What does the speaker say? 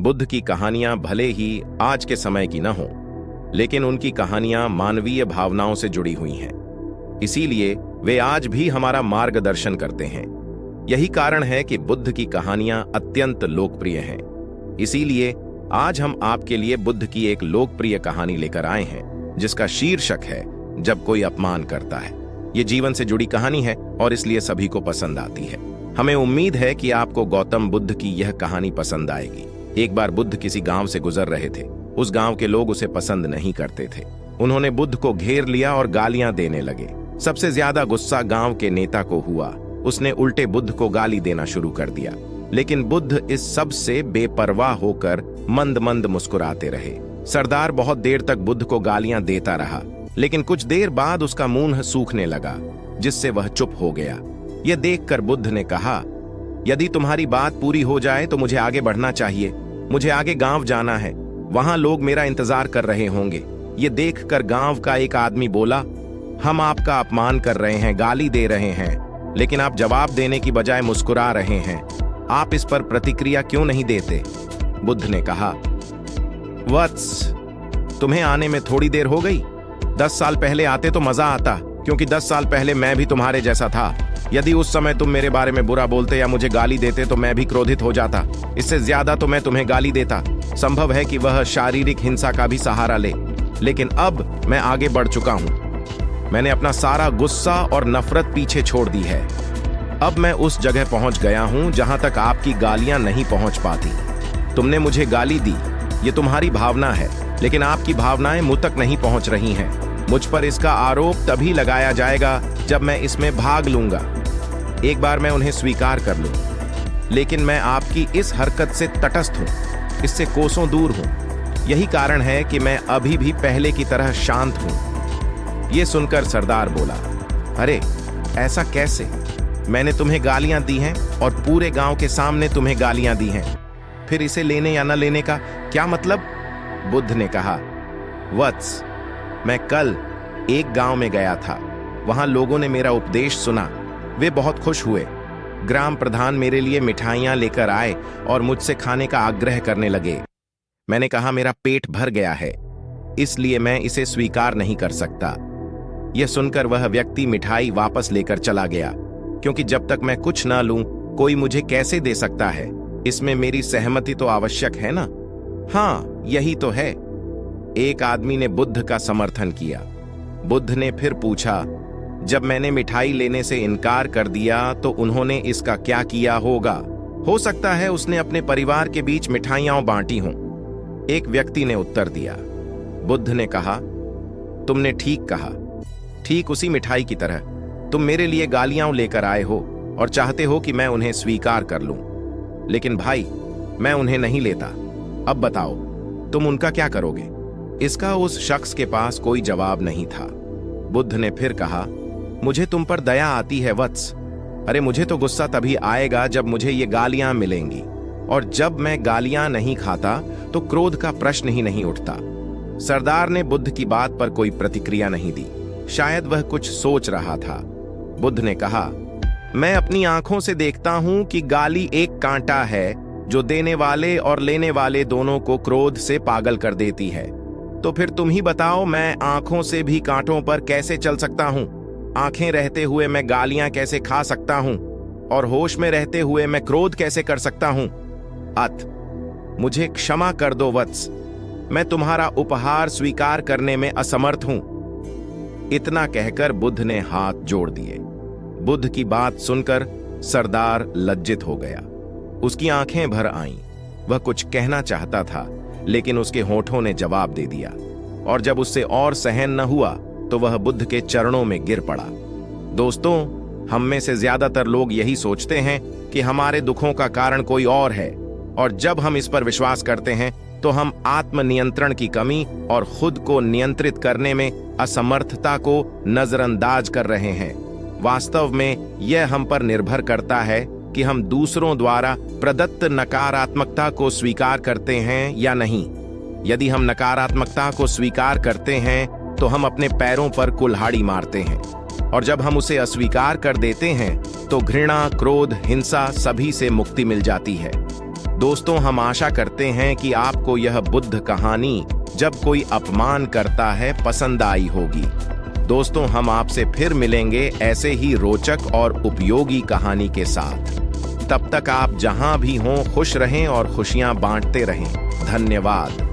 बुद्ध की कहानियां भले ही आज के समय की न हों, लेकिन उनकी कहानियां मानवीय भावनाओं से जुड़ी हुई हैं। इसीलिए वे आज भी हमारा मार्गदर्शन करते हैं। यही कारण है कि बुद्ध की कहानियां अत्यंत लोकप्रिय हैं। इसीलिए आज हम आपके लिए बुद्ध की एक लोकप्रिय कहानी लेकर आए हैं, जिसका शीर्षक है जब कोई अपमान करता है। ये जीवन से जुड़ी कहानी है और इसलिए सभी को पसंद आती है। हमें उम्मीद है कि आपको गौतम बुद्ध की यह कहानी पसंद आएगी। एक बार बुद्ध किसी गांव से गुजर रहे थे। उस गांव के लोग उसे पसंद नहीं करते थे। उन्होंने बुद्ध को घेर लिया और गालियां देने लगे। सबसे ज्यादा गुस्सा गांव के नेता को हुआ। उसने उल्टे बुद्ध को गाली देना शुरू कर दिया, लेकिन बुद्ध इस सब से बेपरवाह होकर मंद मंद मुस्कुराते रहे। सरदार बहुत देर तक बुद्ध को गालियां देता रहा, लेकिन कुछ देर बाद उसका मुंह सूखने लगा, जिससे वह चुप हो गया। यह देखकर बुद्ध ने कहा, यदि तुम्हारी बात पूरी हो जाए तो मुझे आगे बढ़ना चाहिए। मुझे आगे गांव जाना है, वहां लोग मेरा इंतजार कर रहे होंगे। ये देखकर गांव का एक आदमी बोला, हम आपका अपमान कर रहे हैं, गाली दे रहे हैं, लेकिन आप जवाब देने की बजाय मुस्कुरा रहे हैं। आप इस पर प्रतिक्रिया क्यों नहीं देते? बुद्ध ने कहा, वत्स, तुम्हें आने में थोड़ी देर हो गई। 10 साल पहले आते तो मजा आता, क्योंकि 10 साल पहले मैं भी तुम्हारे जैसा था। यदि उस समय तुम मेरे बारे में बुरा बोलते या मुझे गाली देते तो मैं भी क्रोधित हो जाता। इससे ज्यादा तो मैं तुम्हें गाली देता। संभव है कि वह शारीरिक हिंसा का भी सहारा ले, लेकिन अब मैं आगे बढ़ चुका हूं। मैंने अपना सारा गुस्सा और नफरत पीछे छोड़ दी है। अब मैं उस जगह पहुंच गया हूं जहां तक आपकी गालियां नहीं पहुंच पाती। तुमने मुझे गाली दी, ये तुम्हारी भावना है, लेकिन आपकी भावनाएं मुझ तक नहीं पहुंच रही हैं। मुझ पर इसका आरोप तभी लगाया जाएगा जब मैं इसमें भाग लूंगा। एक बार मैं उन्हें स्वीकार कर लूं, लेकिन मैं आपकी इस हरकत से तटस्थ हूं, इससे कोसों दूर हूं। यही कारण है कि मैं अभी भी पहले की तरह शांत हूं। यह सुनकर सरदार बोला, अरे ऐसा कैसे? मैंने तुम्हें गालियां दी हैं और पूरे गांव के सामने तुम्हें गालियां दी हैं। फिर इसे लेने या न लेने का क्या मतलब? बुद्ध ने कहा, वत्स, मैं कल एक गांव में गया था। वहां लोगों ने मेरा उपदेश सुना। वे बहुत खुश हुए। ग्राम प्रधान मेरे लिए मिठाइयां लेकर आए और मुझसे खाने का आग्रह करने लगे। मैंने कहा, मेरा पेट भर गया है, इसलिए मैं इसे स्वीकार नहीं कर सकता। यह सुनकर वह व्यक्ति मिठाई वापस लेकर चला गया, क्योंकि जब तक मैं कुछ ना लूं, कोई मुझे कैसे दे सकता है? इसमें मेरी सहमति तो आवश्यक है ना? हाँ, यही तो है। एक आदमी ने बुद्ध का समर्थन किया। बुद्ध ने फिर पूछा, जब मैंने मिठाई लेने से इनकार कर दिया तो उन्होंने इसका क्या किया होगा? हो सकता है उसने अपने परिवार के बीच मिठाइयां बांटी हों। एक व्यक्ति ने उत्तर दिया। बुद्ध ने कहा, तुमने ठीक कहा। ठीक उसी मिठाई की तरह तुम मेरे लिए गालियां लेकर आए हो और चाहते हो कि मैं उन्हें स्वीकार कर लूं, लेकिन भाई, मैं उन्हें नहीं लेता। अब बताओ, तुम उनका क्या करोगे? इसका उस शख्स के पास कोई जवाब नहीं था। बुद्ध ने फिर कहा, मुझे तुम पर दया आती है वत्स। अरे मुझे तो गुस्सा तभी आएगा जब मुझे ये गालियां मिलेंगी, और जब मैं गालियां नहीं खाता तो क्रोध का प्रश्न ही नहीं उठता। सरदार ने बुद्ध की बात पर कोई प्रतिक्रिया नहीं दी। शायद वह कुछ सोच रहा था। बुद्ध ने कहा, मैं अपनी आंखों से देखता हूं कि गाली एक कांटा है जो देने वाले और लेने वाले दोनों को क्रोध से पागल कर देती है। तो फिर तुम ही बताओ, मैं आंखों से भी कांटों पर कैसे चल सकता हूं? आंखें रहते हुए मैं गालियां कैसे खा सकता हूं? और होश में रहते हुए मैं क्रोध कैसे कर सकता हूं? मुझे क्षमा कर दो वत्स, मैं तुम्हारा उपहार स्वीकार करने में असमर्थ हूं। इतना कहकर बुद्ध ने हाथ जोड़ दिए। बुद्ध की बात सुनकर सरदार लज्जित हो गया। उसकी आंखें भर आईं। वह कुछ कहना चाहता था, लेकिन उसके होठों ने जवाब दे दिया, और जब उससे और सहन न हुआ तो वह बुद्ध के चरणों में गिर पड़ा। दोस्तों, हम में से ज्यादातर लोग यही सोचते हैं कि हमारे दुखों का कारण कोई और है, और जब हम इस पर विश्वास करते हैं तो हम आत्मनियंत्रण की कमी और खुद को नियंत्रित करने में असमर्थता को नजरअंदाज कर रहे हैं। वास्तव में यह हम पर निर्भर करता है कि हम दूसरों द्वारा प्रदत्त नकारात्मकता को स्वीकार करते हैं या नहीं। यदि हम नकारात्मकता को स्वीकार करते हैं तो हम अपने पैरों पर कुल्हाड़ी मारते हैं, और जब हम उसे अस्वीकार कर देते हैं तो घृणा, क्रोध, हिंसा सभी से मुक्ति मिल जाती है। दोस्तों, हम आशा करते हैं कि आपको यह बुद्ध कहानी जब कोई अपमान करता है पसंद आई होगी। दोस्तों, हम आपसे फिर मिलेंगे ऐसे ही रोचक और उपयोगी कहानी के साथ। तब तक आप जहां भी हों खुश रहें और खुशियां बांटते रहें। धन्यवाद।